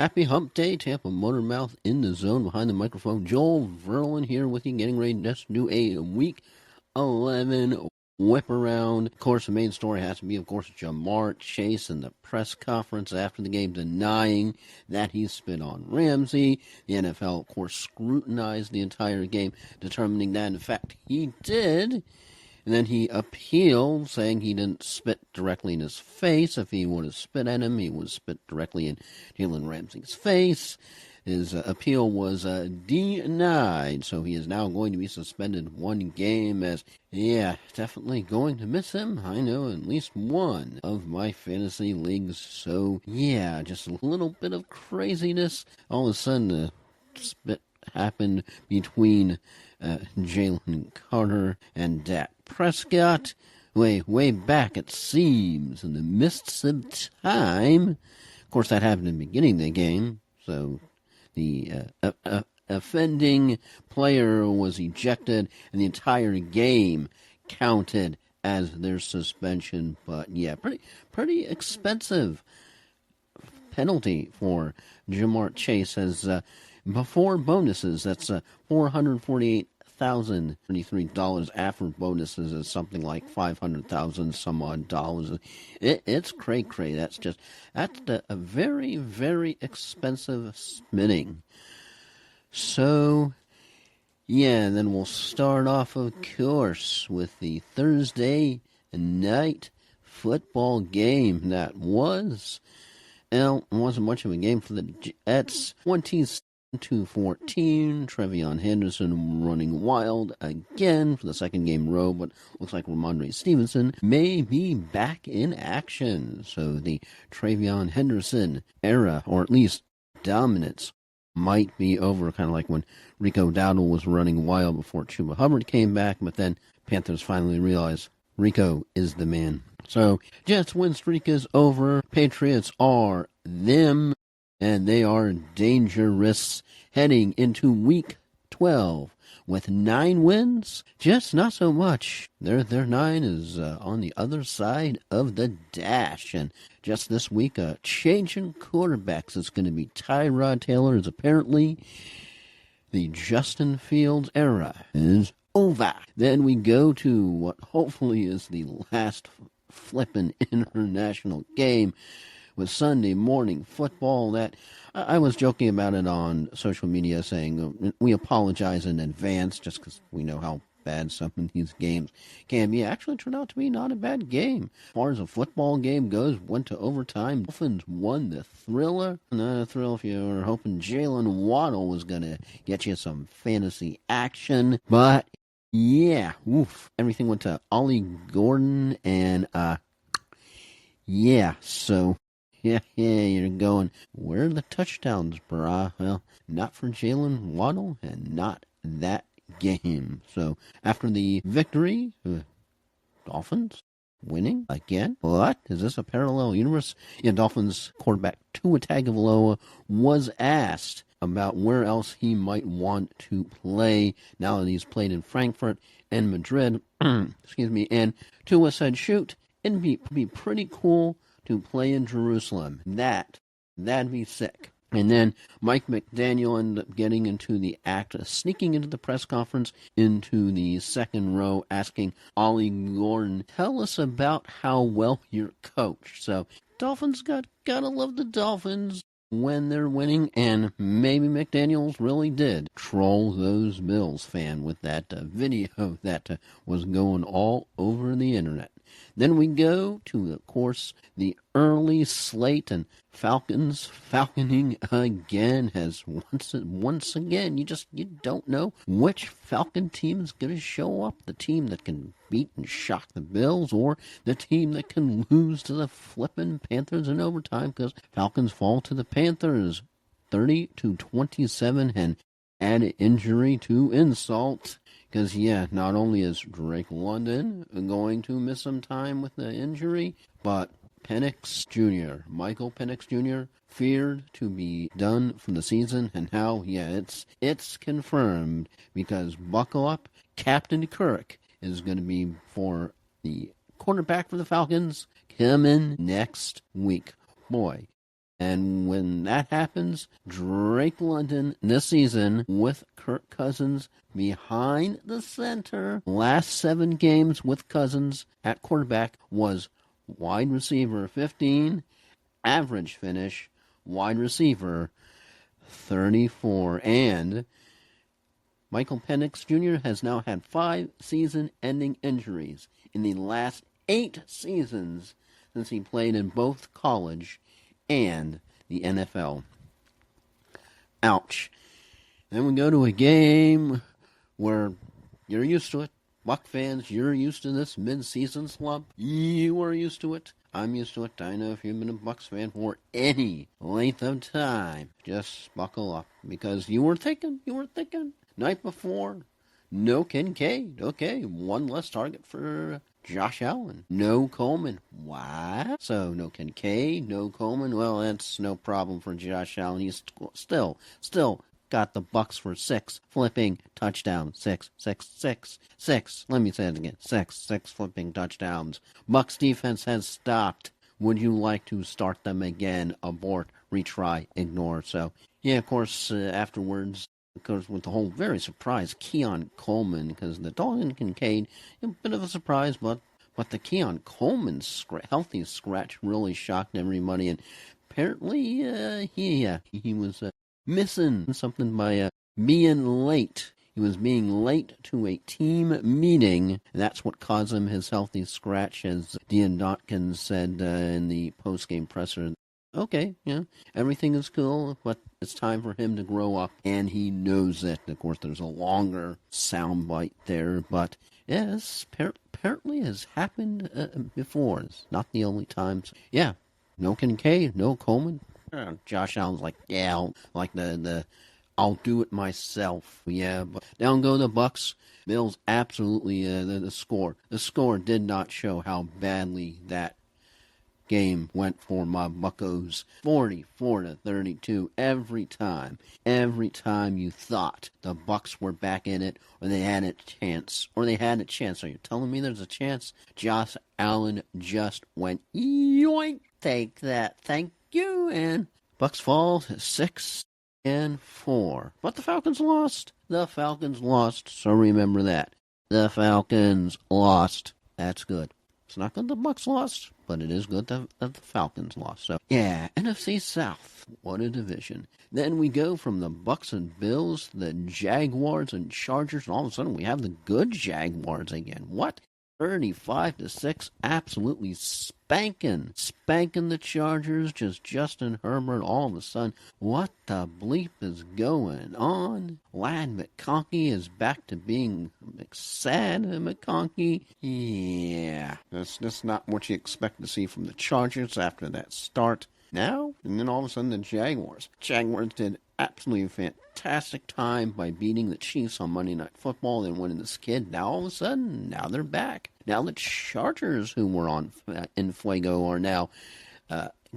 Happy Hump Day, Tampa Motormouth in the zone behind the microphone. Joel Verlin here with you, getting ready to just do a Week 11 whip around. Of course, the main story has to be, of course, Jamar Chase in the press conference after the game denying that he spit on Ramsey. The NFL, of course, scrutinized the entire game, determining that, in fact, he did. And then he appealed, saying he didn't spit directly in his face. If he would have spit at him, he would have spit directly in Jalen Ramsey's face. His appeal was denied, so he is now going to be suspended one game as, definitely going to miss him. I know at least one of my fantasy leagues, so just a little bit of craziness. All of a sudden, the spit happened between Jalen Carter and Dak Prescott way back, it seems, in the mists of time. Of course, that happened in the beginning of the game, so the offending player was ejected, and the entire game counted as their suspension. But pretty expensive penalty for Jamar Chase, as before bonuses, that's $448,023. After bonuses is something like $500,000 some odd dollars. It's cray. That's a very, very expensive spinning. So and then we'll start off, of course, with the Thursday night football game that was. Well, it wasn't much of a game for the Jets. 27-14. Trevion Henderson running wild again for the second game row, but looks like Ramondre Stevenson may be back in action. So the Trevion Henderson era, or at least dominance, might be over, kind of like when Rico Dowdle was running wild before Chuba Hubbard came back, but then Panthers finally realized Rico is the man. So, Jets win streak is over. Patriots are them, and they are dangerous heading into Week 12 with 9 wins. Jets, not so much. Their 9 is on the other side of the dash. And just this week, a change in quarterbacks. It's going to be Tyrod Taylor, as apparently the Justin Fields era is over. Then we go to what hopefully is the last flippin' international game with Sunday morning football. That I was joking about it on social media, saying we apologize in advance just because we know how bad some of these games can be. It actually turned out to be not a bad game. As far as a football game goes, went to overtime. Dolphins won the thriller. Not a thrill if you were hoping Jalen Waddle was going to get you some fantasy action. But everything went to Ollie Gordon, and so you're going, where are the touchdowns, brah? Well, not for Jalen Waddle, and not that game. So after the victory, Dolphins winning again? What? Is this a parallel universe? Dolphins quarterback Tua Tagovailoa was asked about where else he might want to play now that he's played in Frankfurt and Madrid. And Tua said, shoot, it'd be pretty cool to play in Jerusalem. That'd be sick. And then Mike McDaniel ended up getting into the act of sneaking into the press conference into the second row, asking Ollie Gordon, tell us about how well you're coached. So Dolphins gotta love the Dolphins when they're winning, and maybe McDaniels really did troll those Bills fan with that video that was going all over the internet. Then we go to, of course, the early slate, and falconing again has once again, you don't know which Falcon team is going to show up. The team that can beat and shock the Bills, or the team that can lose to the flippin' Panthers in overtime, because Falcons fall to the Panthers 30-27, and add injury to insult. Because, not only is Drake London going to miss some time with the injury, but Penix Jr., Michael Penix Jr., feared to be done for the season. And now, it's confirmed, because buckle up, Captain Kirk is going to be for the quarterback for the Falcons coming next week. Boy, And when that happens, Drake London this season with Kirk Cousins behind the center. Last 7 games with Cousins at quarterback was wide receiver 15, average finish, wide receiver 34. And Michael Penix Jr. has now had 5 season-ending injuries in the last 8 seasons since he played in both college and the NFL. Ouch. Then we go to a game where you're used to it. Buck fans, you're used to this mid-season slump. You are used to it. I'm used to it. I know if you've been a Bucks fan for any length of time, just buckle up. Because you were thinking, night before, no Kincaid. Okay, 1 less target for Josh Allen. No Coleman. What? So no Kincaid, no Coleman. Well, that's no problem for Josh Allen. He's still got the Bucks for 6 flipping touchdowns. 6. Let me say it again. 6 flipping touchdowns. Bucks defense has stopped. Would you like to start them again? Abort, retry, ignore. So, yeah, of course, afterwards, because with the whole very surprised Keon Coleman, because the Dalton Kincaid, a bit of a surprise, but the Keon Coleman healthy scratch really shocked everybody, and apparently he was missing something by being late. He was being late to a team meeting. That's what caused him his healthy scratch, as Dean Dawkins said in the post-game presser. Okay, yeah, everything is cool, but it's time for him to grow up, and he knows it. Of course, there's a longer soundbite there, but yes, apparently has happened before. It's not the only time. So, yeah, no Kincaid, no Coleman. Josh Allen's like, yeah, like the I'll do it myself. Yeah, but down go the Bucks. Bills absolutely the score. The score did not show how badly that game went for my Buccos. 44-32 every time. Every time you thought the Bucks were back in it, or they had a chance. Are you telling me there's a chance? Josh Allen just went, yoink, take that, thank you, and Bucks fall 6-4. But the Falcons lost. So remember that. The Falcons lost. That's good. It's not good the Bucks lost, but it is good that the Falcons lost. So, yeah, NFC South. What a division. Then we go from the Bucks and Bills, the Jaguars and Chargers, and all of a sudden we have the good Jaguars again. What? 35-6, absolutely spanking the Chargers. Just Justin Herbert all of a sudden. What the bleep is going on? Lad McConkey is back to being sad McConkey. Yeah, that's just not what you expect to see from the Chargers after that start. Now, and then all of a sudden the Jaguars did absolutely fantastic time by beating the Chiefs on Monday Night Football and winning the skid. Now all of a sudden, now they're back. Now the Chargers, who were on in Fuego, are now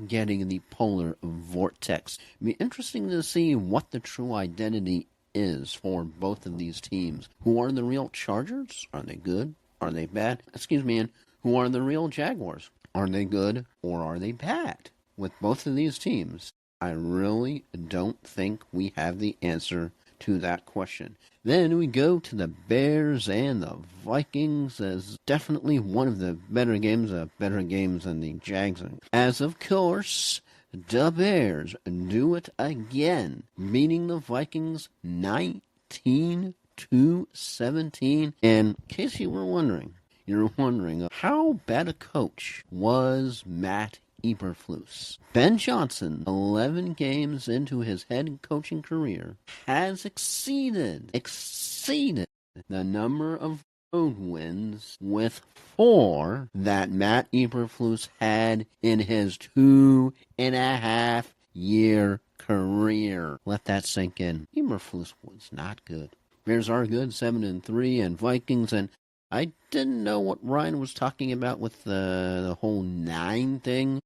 getting the polar vortex. It'll be interesting to see what the true identity is for both of these teams. Who are the real Chargers? Are they good? Are they bad? Excuse me, and who are the real Jaguars? Are they good or are they bad? With both of these teams, I really don't think we have the answer to that question. Then we go to the Bears and the Vikings as definitely one of the better games than the Jags. As of course, the Bears do it again, beating the Vikings 19-17. And in case you were wondering, how bad a coach was Matt Eberflus. Ben Johnson, 11 games into his head coaching career, has exceeded the number of road wins with 4 that Matt Eberflus had in his 2.5-year career. Let that sink in. Eberflus was not good. Bears are good, 7-3, and Vikings, and I didn't know what Ryan was talking about with the whole 9 thing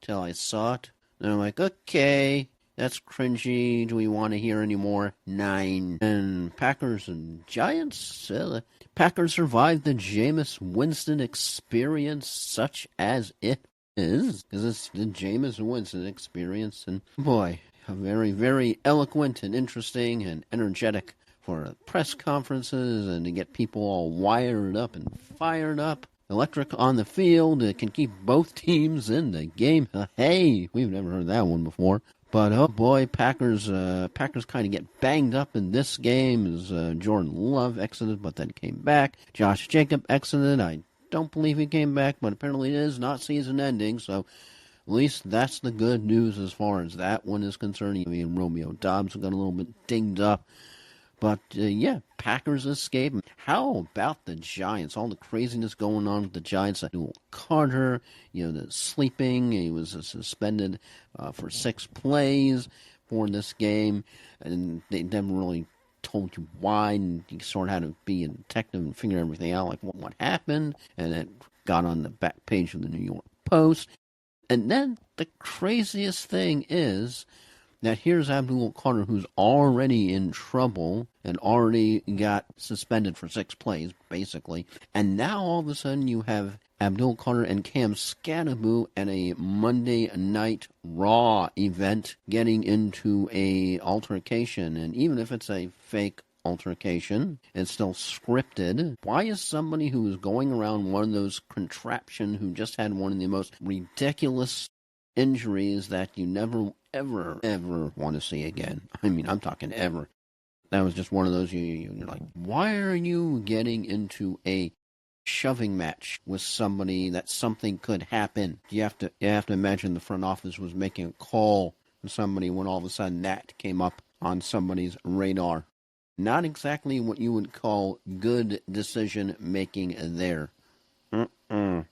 till I saw it. And I'm like, okay, that's cringy. Do we want to hear any more? 9. And Packers and Giants. The Packers survived the Jameis Winston experience such as it is, because it's the Jameis Winston experience, and boy, very, very eloquent and interesting and energetic for press conferences and to get people all wired up and fired up. Electric on the field. It can keep both teams in the game. Hey, we've never heard that one before. But oh boy, Packers kind of get banged up in this game as Jordan Love exited, but then came back. Josh Jacob exited. I don't believe he came back, but apparently it is not season ending, so at least that's the good news as far as that one is concerned. I mean, Romeo Dobbs got a little bit dinged up. But, yeah, Packers escape. How about the Giants? All the craziness going on with the Giants. Carter, the sleeping. He was suspended for 6 plays for this game. And they never really told you why. And you sort of had to be a detective and figure everything out, like what happened. And it got on the back page of the New York Post. And then the craziest thing is that here's Abdul Carter, who's already in trouble and already got suspended for 6 plays, basically. And now all of a sudden you have Abdul Carter and Cam Scatteraboo at a Monday Night Raw event getting into a altercation. And even if it's a fake altercation, it's still scripted. Why is somebody who is going around one of those contraption who just had one of the most ridiculous injuries that you never, ever want to see again? I mean, I'm talking ever. That was just one of those you're like, why are you getting into a shoving match with somebody that something could happen? You have to imagine the front office was making a call to somebody when all of a sudden that came up on somebody's radar. Not exactly what you would call good decision making there.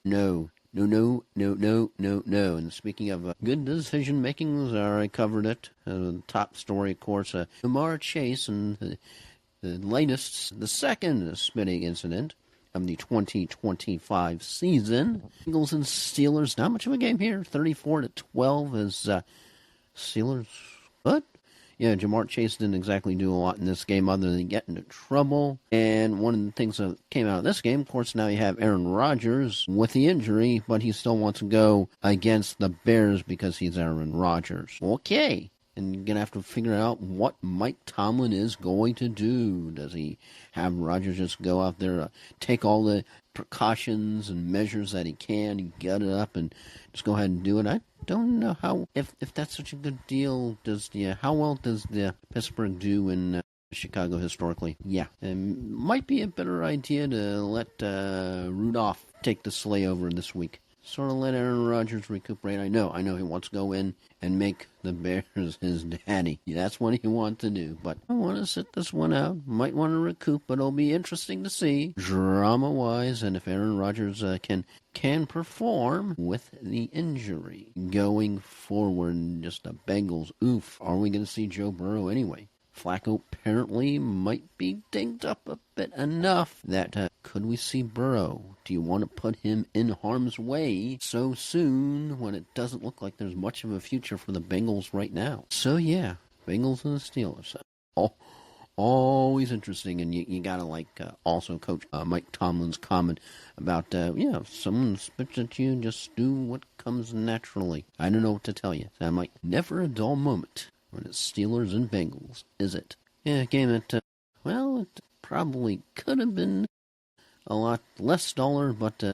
No. And speaking of good decision making, I covered it. Top story, of course, Jamar Chase and the latest, the second spitting incident of the 2025 season. Eagles and Steelers, not much of a game here. 34-12 as Steelers. What? Yeah, Jamar Chase didn't exactly do a lot in this game other than get into trouble. And one of the things that came out of this game, of course, now you have Aaron Rodgers with the injury, but he still wants to go against the Bears because he's Aaron Rodgers. Okay. And you're going to have to figure out what Mike Tomlin is going to do. Does he have Rodgers just go out there, take all the precautions and measures that he can, and get it up and just go ahead and do it? I don't know how, if that's such a good deal. How well does the Pittsburgh do in Chicago historically? Yeah, it might be a better idea to let Rudolph take the sleigh over this week. Sort of let Aaron Rodgers recuperate. I know he wants to go in and make the Bears his daddy. That's what he wants to do. But I want to sit this one out. Might want to recoup, but it'll be interesting to see, drama-wise, and if Aaron Rodgers can perform with the injury going forward. Just the Bengals. Oof. Are we going to see Joe Burrow anyway? Flacco apparently might be dinged up a bit enough that could we see Burrow? Do you want to put him in harm's way so soon when it doesn't look like there's much of a future for the Bengals right now? So yeah, Bengals and the Steelers. Always interesting, and you gotta also Coach Mike Tomlin's comment about if someone spits at you, just do what comes naturally. I don't know what to tell you. I'm like, never a dull moment when it's Steelers and Bengals, is it? Yeah, a game that, it probably could have been a lot less duller, but the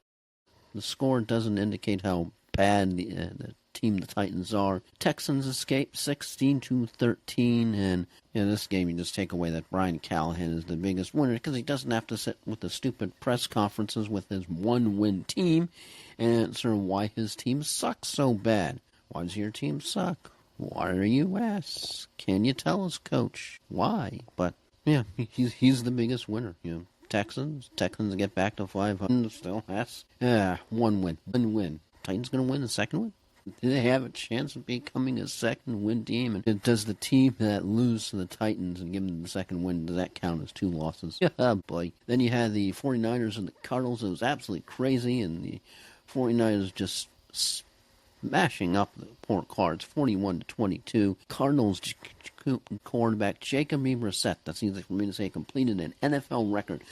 score doesn't indicate how bad the team the Titans are. Texans escape 16-13, and this game you just take away that Brian Callahan is the biggest winner because he doesn't have to sit with the stupid press conferences with his one-win team and answer why his team sucks so bad. Why does your team suck? Why are you asked? Can you tell us, Coach? Why? But yeah, he's the biggest winner. Texans get back to 500. Still has one win. Titans gonna win the second one? Do they have a chance of becoming a second win team? And does the team that lose to the Titans and give them the second win, does that count as 2 losses? Yeah, boy. Then you had the 49ers and the Cardinals. It was absolutely crazy, and the 49ers just smashing up the poor Cards, 41-22. Cardinals quarterback Jacoby Brissett, that's easy for me to say, completed an NFL record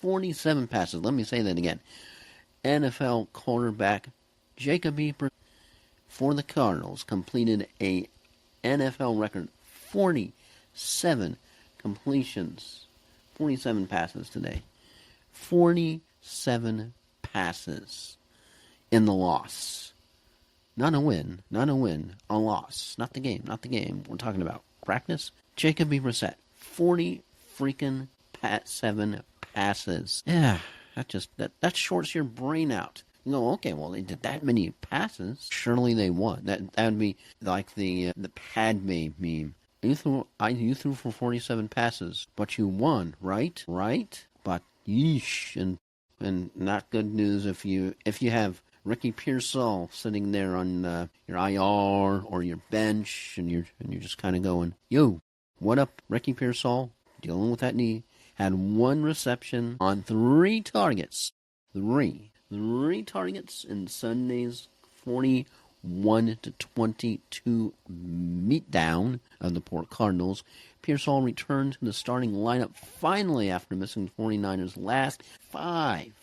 47 passes. Let me say that again. NFL quarterback Jacoby Brissett for the Cardinals completed a NFL record 47 completions, 47 passes today. 47 passes in the loss. Not a win, a loss. Not the game. We're talking about practice. Jacoby Brissett, 47 passes. Yeah, that shorts your brain out. You go, okay, well, they did that many passes. Surely they won. That would be like the Padme meme. You threw for 47 passes, but you won, right? Right? But yeesh, and not good news if you have Ricky Pearsall sitting there on your IR or your bench, and you're just kind of going, yo, what up, Ricky Pearsall? Dealing with that knee. Had 1 reception on 3 targets. Three targets in Sunday's 41-22 beatdown of the Port Cardinals. Pearsall returned to the starting lineup finally after missing 49ers' last 5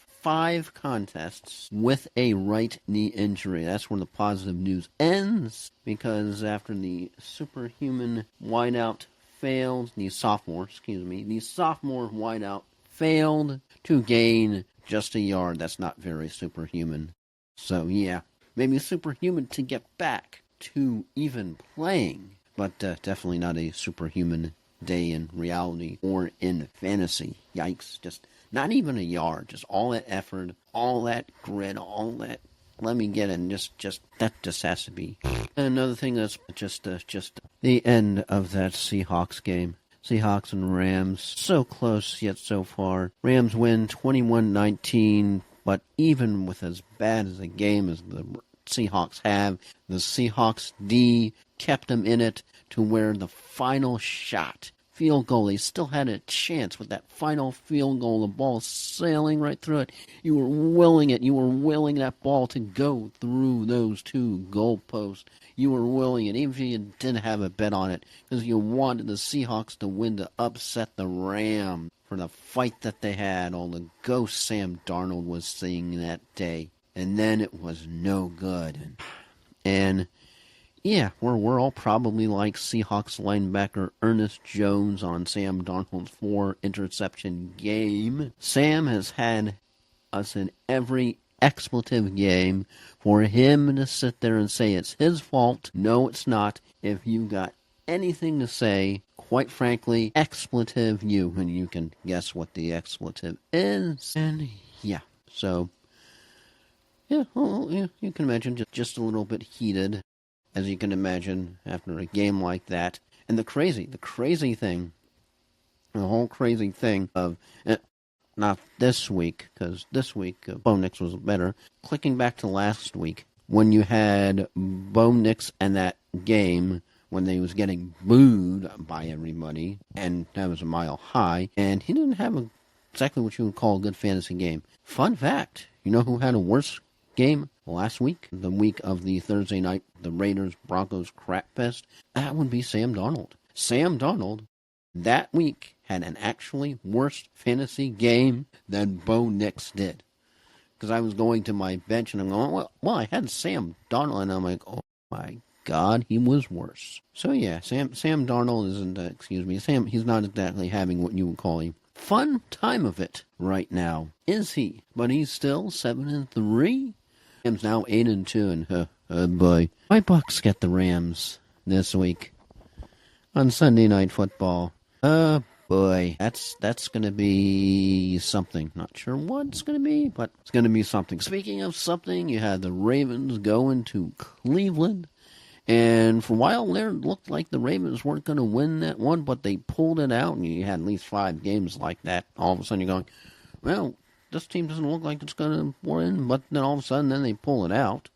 contests with a right knee injury. That's where the positive news ends, because after the superhuman wideout failed, the sophomore wideout failed to gain just a yard. That's not very superhuman. So yeah, maybe superhuman to get back to even playing, but definitely not a superhuman day in reality or in fantasy. Yikes, just not even a yard, just all that effort, all that grit, all that let me get in, just that just has to be. Another thing that's just the end of that Seahawks game. Seahawks and Rams, so close yet so far. Rams win 21-19, but even with as bad as a game as the Seahawks have, the Seahawks D kept them in it to where the final shot, field goal, they still had a chance with that final field goal, the ball sailing right through it. You were willing that ball to go through those 2 goalposts. You were willing it, even if you didn't have a bet on it, because you wanted the Seahawks to win to upset the Rams for the fight that they had, all the ghosts Sam Darnold was seeing that day. And then it was no good. And yeah, we're all probably like Seahawks linebacker Ernest Jones on Sam Darnold's 4-interception game. Sam has had us in every expletive game. For him to sit there and say it's his fault, no, it's not. If you got anything to say, quite frankly, expletive you, and you can guess what the expletive is. And yeah, so yeah, well, yeah, you can imagine just a little bit heated, as you can imagine after a game like that. And the crazy thing, the whole crazy thing of not this week, because this week Bo Nix was better. Clicking back to last week, when you had Bo Nix and that game when they was getting booed by everybody, and that was a mile high, and he didn't have exactly what you would call a good fantasy game. Fun fact, you know who had a worse game last week? The week of the Thursday night, the Raiders-Broncos crap fest? That would be Sam Darnold. Sam Darnold, that week, had an actually worse fantasy game than Bo Nix did. Because I was going to my bench and I'm going, well, I had Sam Darnold, and I'm like, oh my God, he was worse. So yeah, Sam Darnold isn't, he's not exactly having what you would call a fun time of it right now, is he? But he's still 7-3. Rams now 8-2, and oh boy, my Bucks get the Rams this week on Sunday Night Football. Boy, that's going to be something. Not sure what it's going to be, but it's going to be something. Speaking of something, you had the Ravens going to Cleveland, and for a while there, it looked like the Ravens weren't going to win that one, but they pulled it out, and you had at least 5 games like that. All of a sudden, you're going, well, this team doesn't look like it's going to win, but then all of a sudden, then they pull it out.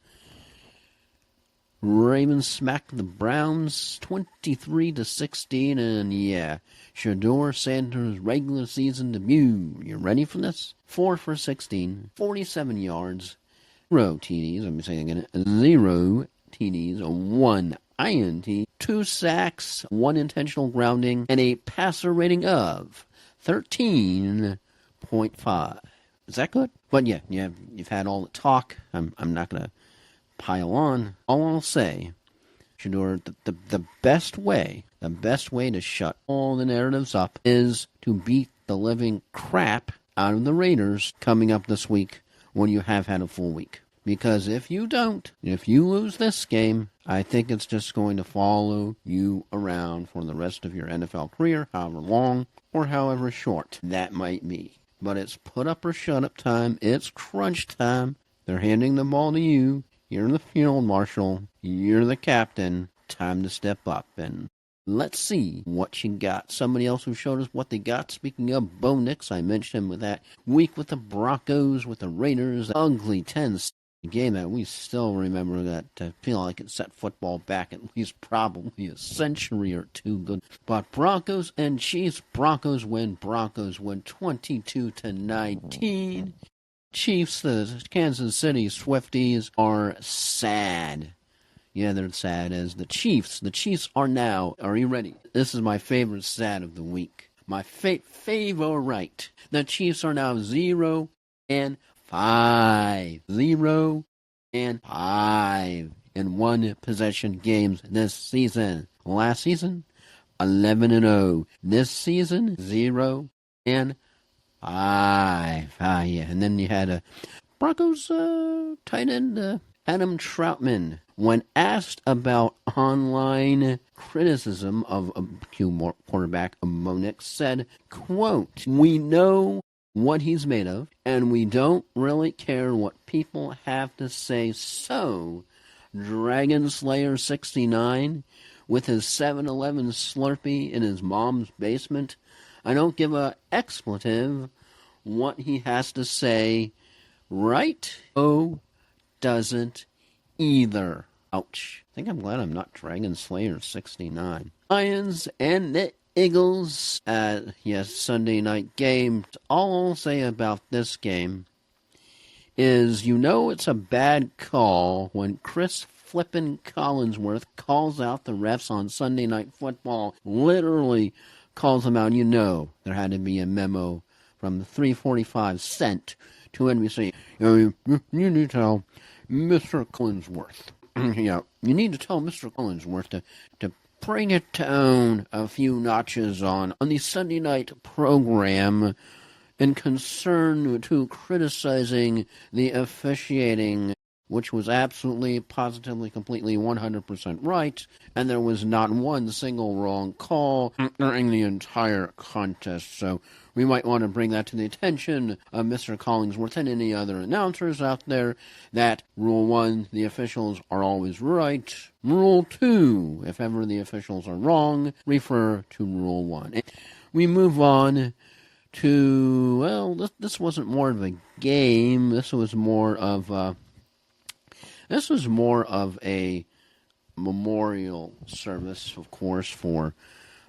Ravens smacked the Browns 23-16, and yeah, Shedeur Sanders' regular season debut. You ready for this? 4 for 16, 47 yards, 0 TDs. Let me say it again: 0 TDs, 1 INT, 2 sacks, 1 intentional grounding, and a passer rating of 13.5. Is that good? But yeah, you've had all the talk. I'm not gonna pile on. All I'll say, Shador, the best way to shut all the narratives up is to beat the living crap out of the Raiders coming up this week when you have had a full week. Because if you don't, if you lose this game, I think it's just going to follow you around for the rest of your NFL career, however long or however short that might be. But it's put up or shut up time. It's crunch time. They're handing the ball to you. You're the field marshal. You're the captain. Time to step up. And let's see what you got. Somebody else who showed us what they got. Speaking of Bo Nix, I mentioned him with that week with the Broncos, with the Raiders. Ugly 10 game that we still remember that feel like it set football back at least probably a century or two good. But Broncos and Chiefs, Broncos win 22-19. Chiefs, the Kansas City Swifties, are sad. Yeah, they're sad as the Chiefs. The Chiefs are now, are you ready? This is my favorite sad of the week. My favorite. The Chiefs are now 0-5. 0-5 in one possession games this season. Last season, 11-0. This season, 0-5. Yeah, and then you had a Broncos tight end Adam Troutman. When asked about online criticism of quarterback Bo Nix, said, quote, "We know what he's made of, and we don't really care what people have to say. So, Dragon Slayer 69, with his 7-Eleven Slurpee in his mom's basement, I don't give a expletive what he has to say, right? Oh, doesn't either." Ouch. I think I'm glad I'm not Dragon Slayer 69. Lions and the Eagles, Sunday night game. All I'll say about this game is, it's a bad call when Chris flippin' Collinsworth calls out the refs on Sunday Night Football, literally calls them out. There had to be a memo from the 345 sent to NBC. You need to tell Mr. Collinsworth. You need to tell Mr. Collinsworth to bring it down a few notches on the Sunday night program in concern to criticizing the officiating, which was absolutely, positively, completely, 100% right, and there was not one single wrong call during the entire contest. So we might want to bring that to the attention of Mr. Collinsworth and any other announcers out there, that Rule 1, the officials are always right. Rule 2, if ever the officials are wrong, refer to Rule 1. We move on to, this wasn't more of a game. This was more of a memorial service, of course, for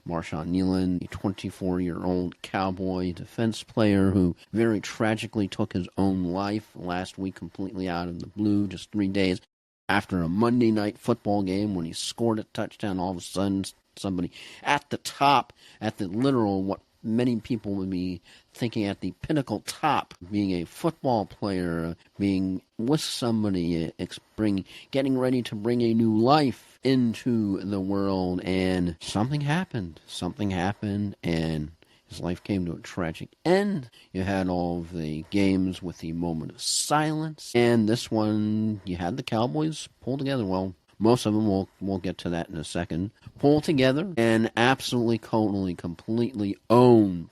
Marshawn Nealon, a 24-year-old Cowboy defense player who very tragically took his own life last week completely out of the blue, just 3 days after a Monday night football game when he scored a touchdown. All of a sudden, somebody at the top, at the literal, what many people would be thinking at the pinnacle top, being a football player, being with somebody, getting ready to bring a new life into the world, and something happened, and his life came to a tragic end. You had all of the games with the moment of silence, and this one, you had the Cowboys pull together. Well, most of them, we'll get to that in a second, pull together and absolutely, totally, completely own,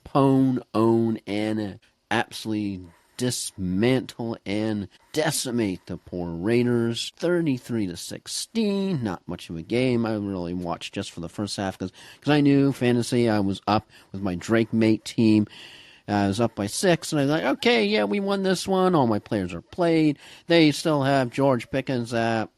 and absolutely dismantle and decimate the poor Raiders. 33-16, not much of a game. I really watched just for the first half because I knew fantasy. I was up with my Drake Mate team. I was up by 6, and I was like, okay, yeah, we won this one. All my players are played. They still have George Pickens. That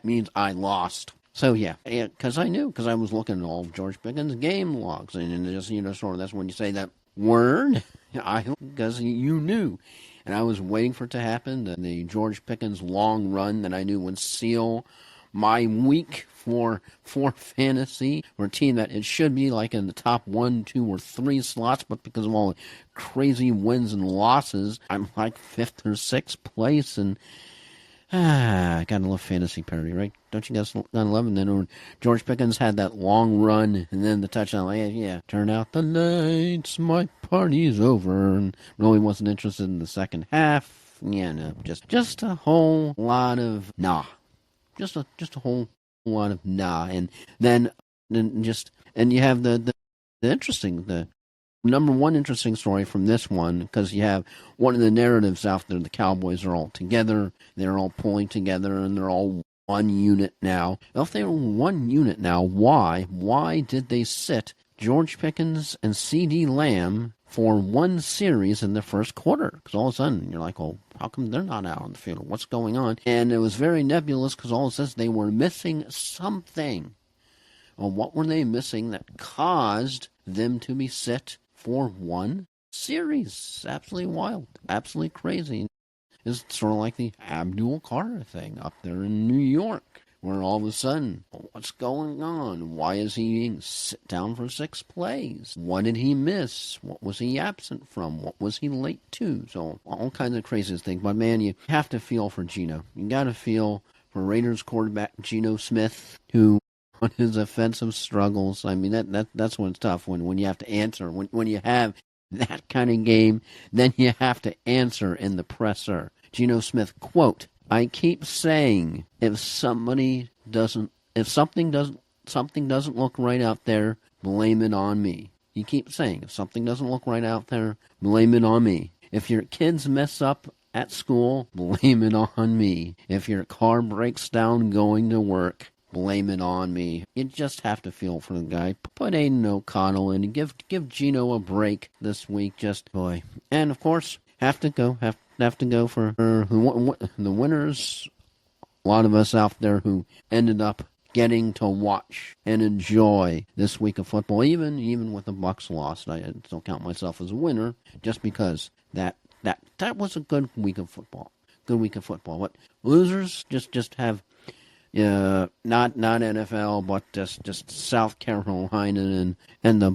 means I lost. So, because I knew, because I was looking at all of George Pickens' game logs, and just, sort of, that's when you say that word, because you knew. And I was waiting for it to happen, the George Pickens long run that I knew would seal my week for fantasy, for a team that it should be like in the top 1, 2, or 3 slots, but because of all the crazy wins and losses, I'm like 5th or 6th place, and Gotta love fantasy parody, right? Don't you guys gotta love it? And then when George Pickens had that long run and then the touchdown, like, yeah, turn out the lights, my party's over, and really wasn't interested in the second half. Yeah, no, just a whole lot of nah, just a whole lot of nah, and then just and you have the number one interesting story from this one, because you have one of the narratives out there. The Cowboys are all together, they're all pulling together, and they're all one unit now. Well, if they were one unit now, why did they sit George Pickens and CD Lamb for one series in the first quarter? Because all of a sudden you're like, well, how come they're not out on the field? What's going on? And it was very nebulous, because all it says they were missing something. Well, what were they missing that caused them to be sit for one series? Absolutely wild, absolutely crazy. It's sort of like the Abdul Carter thing up there in New York, where all of a sudden, what's going on? Why is he being sit down for 6 plays? What did he miss? What was he absent from? What was he late to? So all kinds of crazy things. But man, you have to feel for Geno. You got to feel for Raiders quarterback Geno Smith, who on his offensive struggles. I mean, that's when it's tough, when you have to answer. When you have that kind of game, then you have to answer in the presser. Geno Smith, quote, I keep saying if something doesn't look right out there, blame it on me. You keep saying if something doesn't look right out there, blame it on me. If your kids mess up at school, blame it on me. If your car breaks down going to work, blame it on me. You just have to feel for the guy. Put Aiden O'Connell in and give Geno a break this week. Just boy. And of course, have to go for the winners. A lot of us out there who ended up getting to watch and enjoy this week of football, even with the Bucs lost. I still count myself as a winner, just because that was a good week of football. Good week of football. What losers just have. Yeah, not NFL, but just South Carolina and the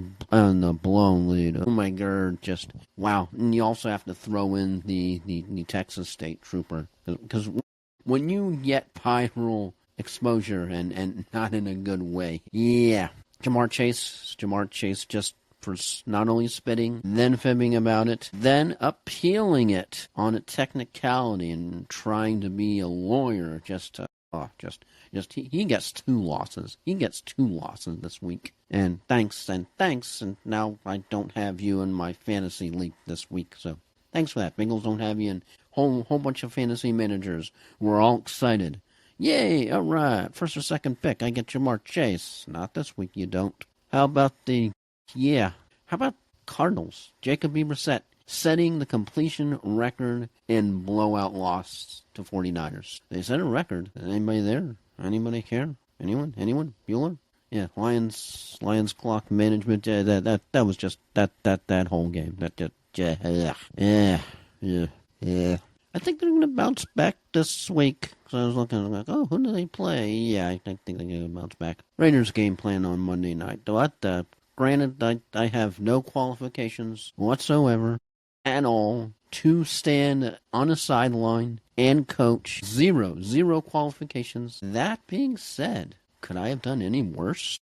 blown lead. Oh my God, just wow! And you also have to throw in the Texas State Trooper, because when you get viral exposure and not in a good way, yeah. Jamar Chase just for not only spitting, then fibbing about it, then appealing it on a technicality and trying to be a lawyer, he gets 2 losses. He gets 2 losses this week. And thanks, and now I don't have you in my fantasy league this week, so thanks for that. Bengals don't have you, and whole bunch of fantasy managers were all excited. Yay, alright, first or second pick, I get Jamar Chase. Not this week, you don't. How about Cardinals? Jacoby Brissett setting the completion record in blowout loss to 49ers. They set a record. Anybody there? Anybody care? Anyone? Bueller? Yeah, Lions clock management. That was just that whole game. Yeah. I think they're gonna bounce back this week. So I was looking like, oh, who do they play? Yeah, I think they're gonna bounce back. Raiders game plan on Monday night. Granted, I have no qualifications whatsoever at all to stand on a sideline and coach. Zero qualifications. That being said, could I have done any worse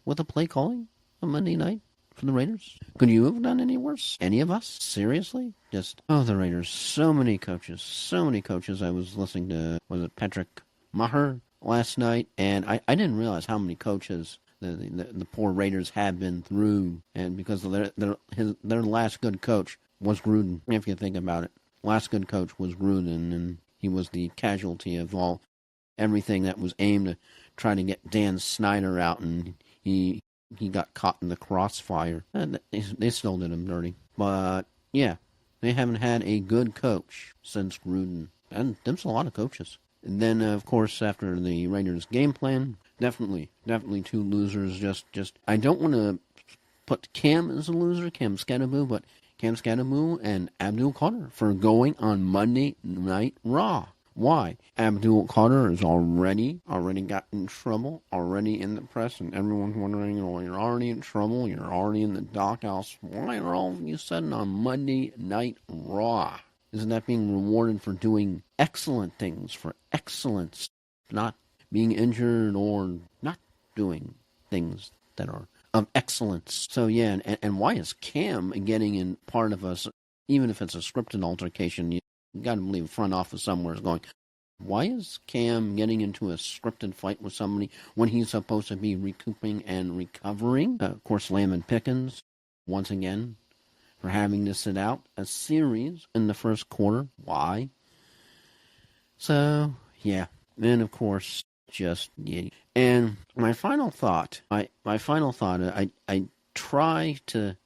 with the play calling on Monday night for the Raiders? Could you have done any worse? Any of us? Seriously? The Raiders. So many coaches. I was listening to, was it Patrick Maher last night, and I didn't realize how many coaches the poor Raiders have been through, and because their last good coach was Gruden, if you think about it. Last good coach was Gruden, and he was the casualty of everything that was aimed to try to get Dan Snyder out, and he got caught in the crossfire. And they still did him dirty. But, yeah, they haven't had a good coach since Gruden. And there's a lot of coaches. And then, of course, after the Raiders game plan, definitely 2 losers. Just I don't want to put Cam as a loser, Cam Scadaboo and Abdul Carter for going on Monday Night Raw. Why? Abdul Carter is already got in trouble, already in the press, and everyone's wondering, you're already in trouble, you're already in the doghouse. Why are all of you sudden on Monday Night Raw? Isn't that being rewarded for doing excellent things, for excellence, not being injured or not doing things that are of excellence? So yeah, and why is Cam getting in part of us, even if it's a scripted altercation, you got to believe front office somewhere is going, why is Cam getting into a scripted fight with somebody when he's supposed to be recouping and recovering? Of course, Lamb Pickens, once again, for having to sit out a series in the first quarter. Why? So, yeah. And, of course, just, yeah. And my final thought, I try to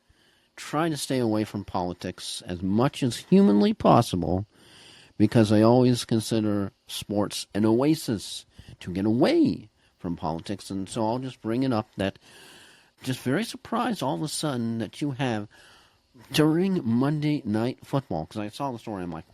stay away from politics as much as humanly possible, because I always consider sports an oasis to get away from politics. And so I'll just bring it up that just very surprised all of a sudden that you have during Monday Night Football, because I saw the story, I'm like,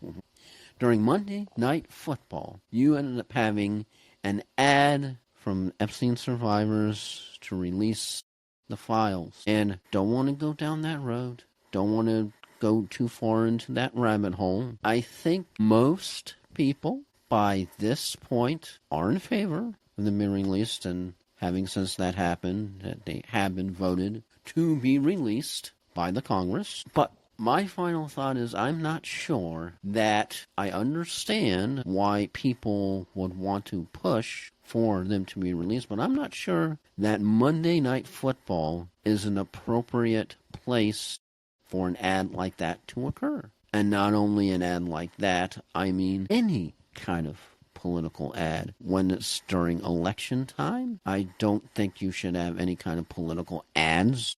during Monday Night Football, you ended up having an ad from Epstein survivors to release the files. And don't want to go down that road. Don't want to go too far into that rabbit hole. I think most people by this point are in favor of them being released, and having since that happened, that they have been voted to be released by the Congress. But my final thought is I'm not sure that I understand why people would want to push for them to be released, but I'm not sure that Monday Night Football is an appropriate place for an ad like that to occur. And not only an ad like that, I mean any kind of political ad. When it's during election time, I don't think you should have any kind of political ads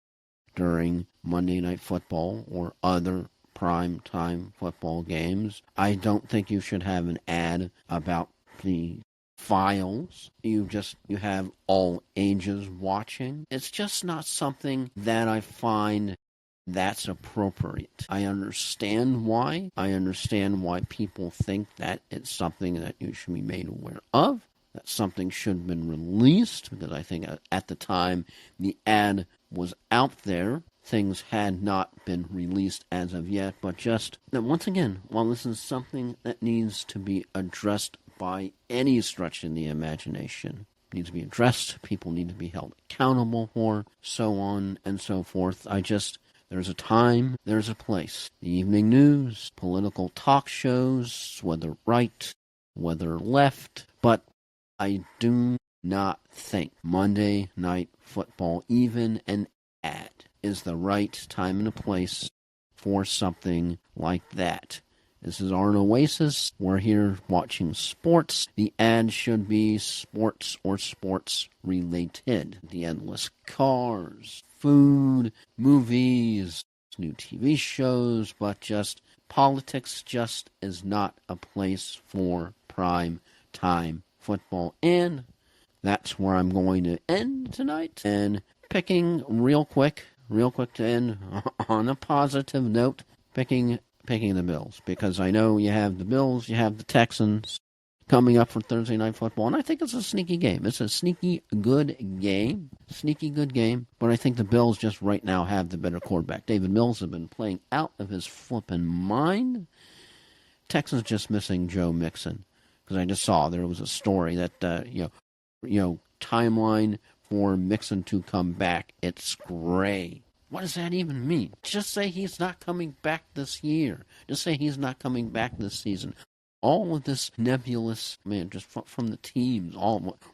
during Monday Night Football or other prime time football games. I don't think you should have an ad about the files. You have all ages watching. It's just not something that I find that's appropriate. I understand why. I understand why people think that it's something that you should be made aware of, that something should have been released, because I think at the time the ad was out there, things had not been released as of yet, but just, once again, while this is something that needs to be addressed by any stretch in the imagination, needs to be addressed, people need to be held accountable for, so on and so forth, there's a time, there's a place. The evening news, political talk shows, whether right, whether left, but I do not think Monday Night Football, even an ad, is the right time and a place for something like that. This is our oasis. We're here watching sports. The ad should be sports or sports related. The endless cars, food, movies, new TV shows, but just politics just is not a place for prime time football. And that's where I'm going to end tonight. And picking real quick to end on a positive note, picking the Bills, because I know you have the Bills, you have the Texans coming up for Thursday Night Football, and I think it's a sneaky game. It's a sneaky good game, but I think the Bills just right now have the better quarterback. David Mills has been playing out of his flippin' mind. Texans just missing Joe Mixon, because I just saw there was a story that timeline for Mixon to come back, it's gray. What does that even mean? Just say he's not coming back this year. Just say he's not coming back this season. All of this nebulous, just from the teams,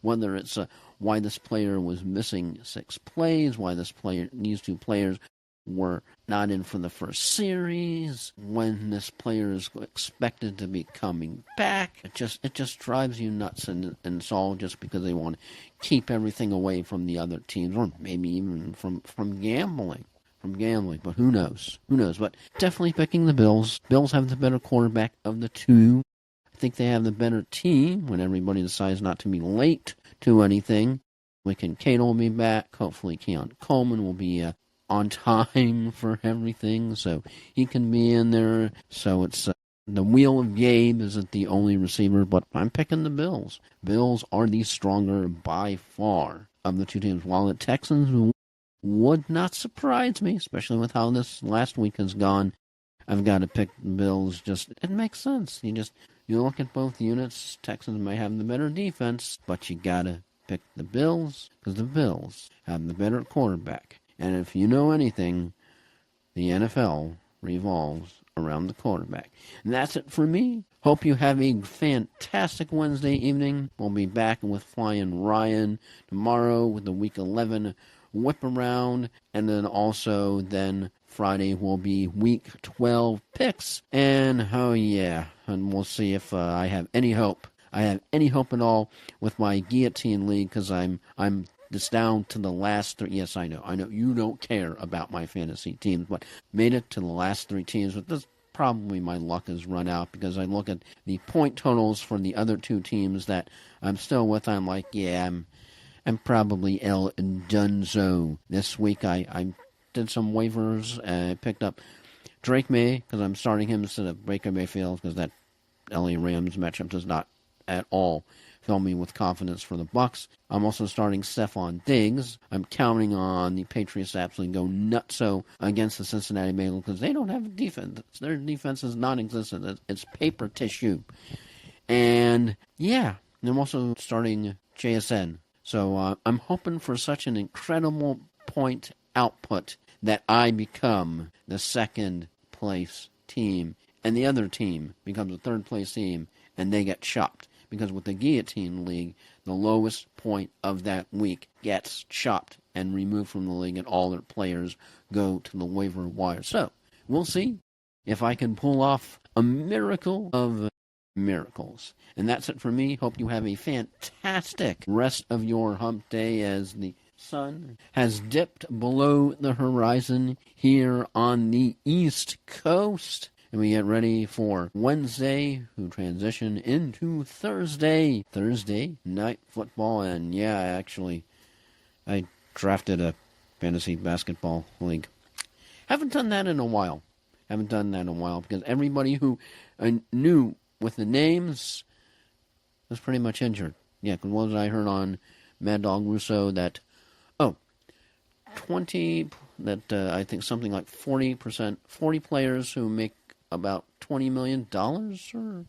whether it's why this player was missing 6 plays, why these 2 players were not in for the first series, when this player is expected to be coming back. It just drives you nuts, and it's all just because they want to keep everything away from the other teams, or maybe even from gambling. But who knows? But definitely picking the Bills. Bills have the better quarterback of the 2. I think they have the better team when everybody decides not to be late to anything. Kincaid will be back. Hopefully Keon Coleman will be on time for everything, so he can be in there. So it's the wheel of Gabe isn't the only receiver, but I'm picking the Bills. Bills are the stronger by far of the 2 teams, while the Texans would not surprise me, especially with how this last week has gone. I've got to pick the Bills. It makes sense. You look at both units. Texans may have the better defense, but you got to pick the Bills because the Bills have the better quarterback. And if you know anything, the NFL revolves around the quarterback. And that's it for me. Hope you have a fantastic Wednesday evening. We'll be back with Flying Ryan tomorrow with the Week 11 whip around. And then Friday will be Week 12 picks. And and we'll see if I have any hope. I have any hope at all with my Guillotine League because I'm just down to the last three. Yes, I know you don't care about my fantasy teams, but made it to the last three teams. But this probably my luck has run out because I look at the point totals for the other two teams that I'm still with. I'm like, I'm probably El Dunzo. This week I did some waivers. I picked up Drake May because I'm starting him instead of Baker Mayfield because that LA Rams matchup does not at all fill me with confidence for the Bucs. I'm also starting Stephon Diggs. I'm counting on the Patriots to absolutely go nutso against the Cincinnati Bengals because they don't have a defense. Their defense is non-existent. It's paper tissue. And I'm also starting JSN. So I'm hoping for such an incredible point output that I become the second place team and the other team becomes a third place team and they get chopped. Because with the Guillotine League, the lowest point of that week gets chopped and removed from the league, and all their players go to the waiver wire. So, we'll see if I can pull off a miracle of miracles. And that's it for me. Hope you have a fantastic rest of your hump day as the sun has dipped below the horizon here on the East Coast. And we get ready for Wednesday, who transition into Thursday night football. And I drafted a fantasy basketball league. Haven't done that in a while because everybody who knew with the names was pretty much injured. Yeah, because what I heard on Mad Dog Russo that, 20, I think something like 40 players who make about $20 million, or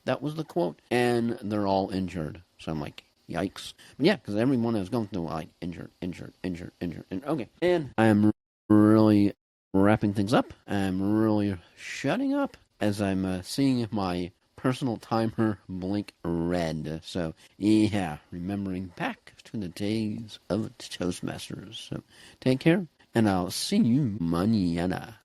that was the quote, and they're all injured. So I'm like, yikes. But because everyone is going through like injured. Okay, and I am really wrapping things up. I'm really shutting up as I'm seeing my personal timer blink red. So remembering back to the days of Toastmasters. So take care, and I'll see you mañana.